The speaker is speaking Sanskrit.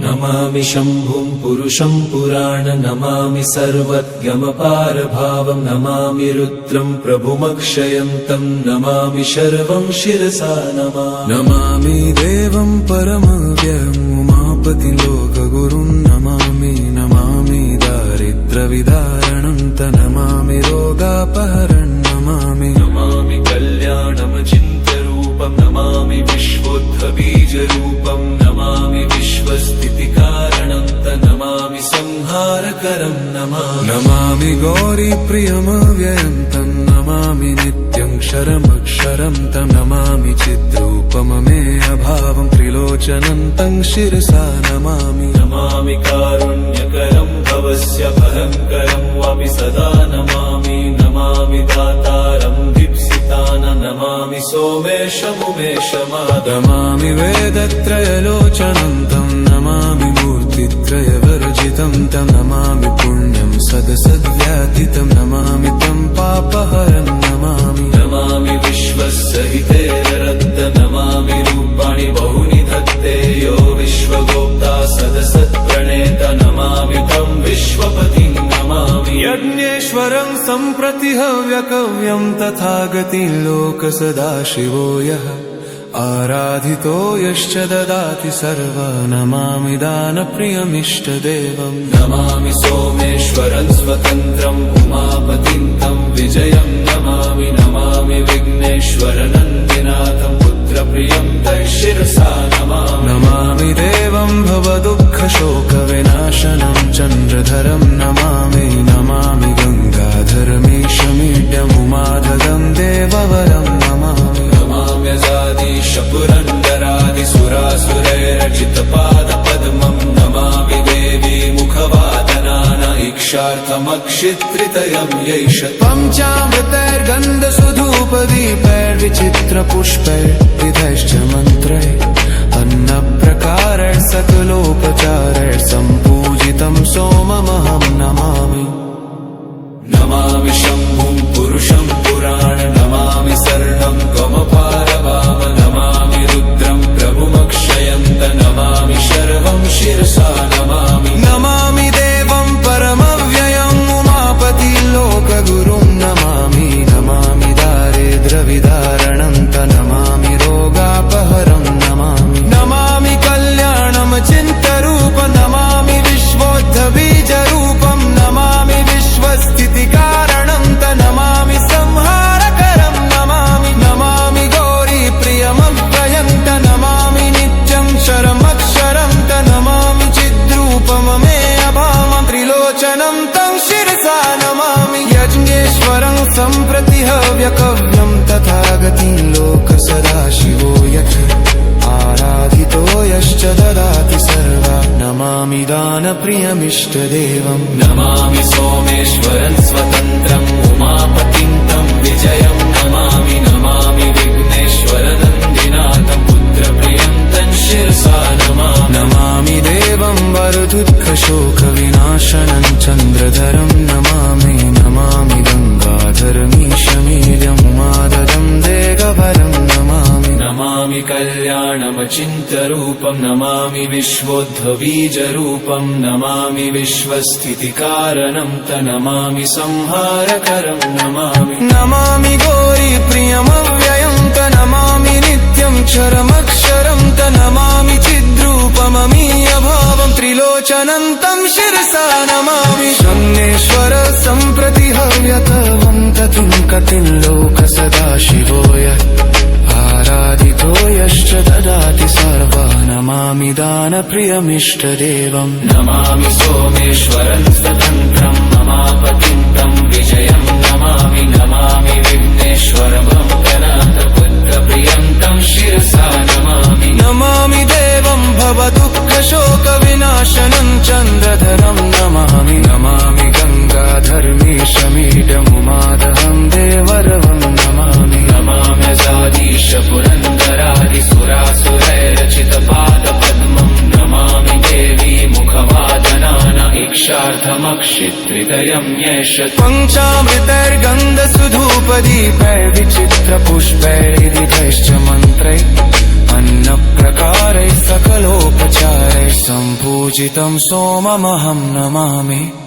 नमामि शम्भुं पुरुषं पुराण नमामि सर्वज्ञमपारभावं नमामि रुद्रं प्रभुमक्षयन्तं नमामि शर्वं शिरसा नमामि देवं परमव्ययम् उमापतिं लोकगुरुं नमामि दारिद्र्यविदारणं नमामि रोगापहरणं नमामि कल्याणमचिन्त्यरूपं नमामि विश्वोत्थबीजरूपं नमामि विश्वस्थितिकारणं नमामि संहारकरं नमामि गौरीप्रियमव्ययं तं नमामि नित्यं क्षरमक्षरं तं नमामि चिद्रूपममे अभावं त्रिलोचनं तं शिरसा नमामि कारुण्यकरं भवस्य भयङ्करं वापि सदा नमामि दातारं दीप्सितान नमामि सोमेशमुमेशमादमामि वेदत्रयलोचनं तं नमामि मूर्तित्रयवर्जितं तं नमामि पुण्यं सदसद्व्यातितं नमामि तं पापहरं नमामि विश्वसहितेररद्द नमामि रूपाणि बहुनि धत्ते यो विश्वगोप्ता सदसत्प्रणेत नमामि तं विश्वपतिं नमामि यज्ञेश्वरं सम्प्रति हव्यकव्यं तथागतिं लोकसदाशिवो यः आराधितो यश्च ददाति सर्वा नमामि दानप्रियमिष्टदेवं नमामि सोमेश्वरं स्वतन्त्रम् उमापतिं तं विजयं नमामि विघ्नेश्वरनन्दिनाथं पुत्रप्रियं तं शिरसा नमामि देवं भवदुःखशोकविनाशनं चन्द्रधरं नमामि गङ्गाधरमीशमीड्यमुमाधदं देववरं पुरन्दरादिसुरासुरैरचितपादपद्मं नमामि देवी मुखवादनान इक्षार्थमक्षित्रितयं यैष पञ्चामृतैर्गन्धसुधूपदीपैर्विचित्रपुष्पैर्विधैश्च मन्त्रैः अन्नप्रकारैः सकलोपचारैः सम्पूजितं सोममहं नमामि शम्भुं पुरुषं पुराण नमामि शरणं गमपारवाम नमामि रुद्रं प्रभुमक्षयन्त नमामि शर्वं शिरसा नमामि देवं परमव्ययम् उमापति लोकगुरुं नमामि दारिद्र्यविदारणं नमामि रोगापहरं नमामि कल्याणमचिन्त्यरूपं नमामि विश्वोत्थबीजरूपं नमामि विश्वस्थितिकारणं नमामि संहारकरं नमामि गौरीप्रियमव्ययं नमामि नित्यं क्षरमक्षरं नमामि चिद्रूपममे अभावं त्रिलोचनं तं शिरसा नमामि यज्ञेश्वरं सम्प्रति हव्यकव्यं तथागतिं लोकसदाशिवो यः आराधितो यश्च ददाति सर्वा नमामि दानप्रियमिष्टदेवं नमामि सोमेश्वरं स्वतन्त्रम् उमापतिं तं विजयं नमामि विघ्नेश्वरनन्दिनाथं पुत्रप्रियं तं शिरसा नमामि देवं वरदुःखशोकविनाशनं चन्द्रधरं नमामि गङ्गाधरमीशमीड्यमुमाददं देववरं नमामि कल्याणमचिन्त्यरूपं नमामि विश्वोद्भवीजरूपं नमामि विश्वस्थितिकारणं नमामि संहारकरं नमामि गौरीप्रियमव्ययं नमामि नित्यं क्षरमक्षरं नमामि चिद्रूपममीयभावं त्रिलोचनं तं शिरसा नमामि शन्येश्वर सम्प्रति हव्यकवं ततिं कतिं लोकसदाशिवो यः आराधितो यश्च ददाति सर्वा नमामि दानप्रियमिष्टदेवं नमामि सोमेश्वरं स्वतन्त्रम् उमापतिं तं विजयं नमामि विघ्नेश्वरभङ्कनाथपुत्रप्रियं तं शिरसा नमामि देवं भवदुःखशोकविनाशनं चन्द्रधरं नमामि गङ्गाधर्मीशमीडमुमादहं देवरवं नमामि जादीश पुरन्दरादिसुरासुरैरचितपादपद्मं नमामि देवी मुखवादनान इक्षार्थमक्षित्रितयं यैष पञ्चामृतैर्गन्धसुधूपदीपैर्विचित्रपुष्पैर्विधैश्च मन्त्रैः अन्नप्रकारैः सकलो पूजितं सोममहं नमामि।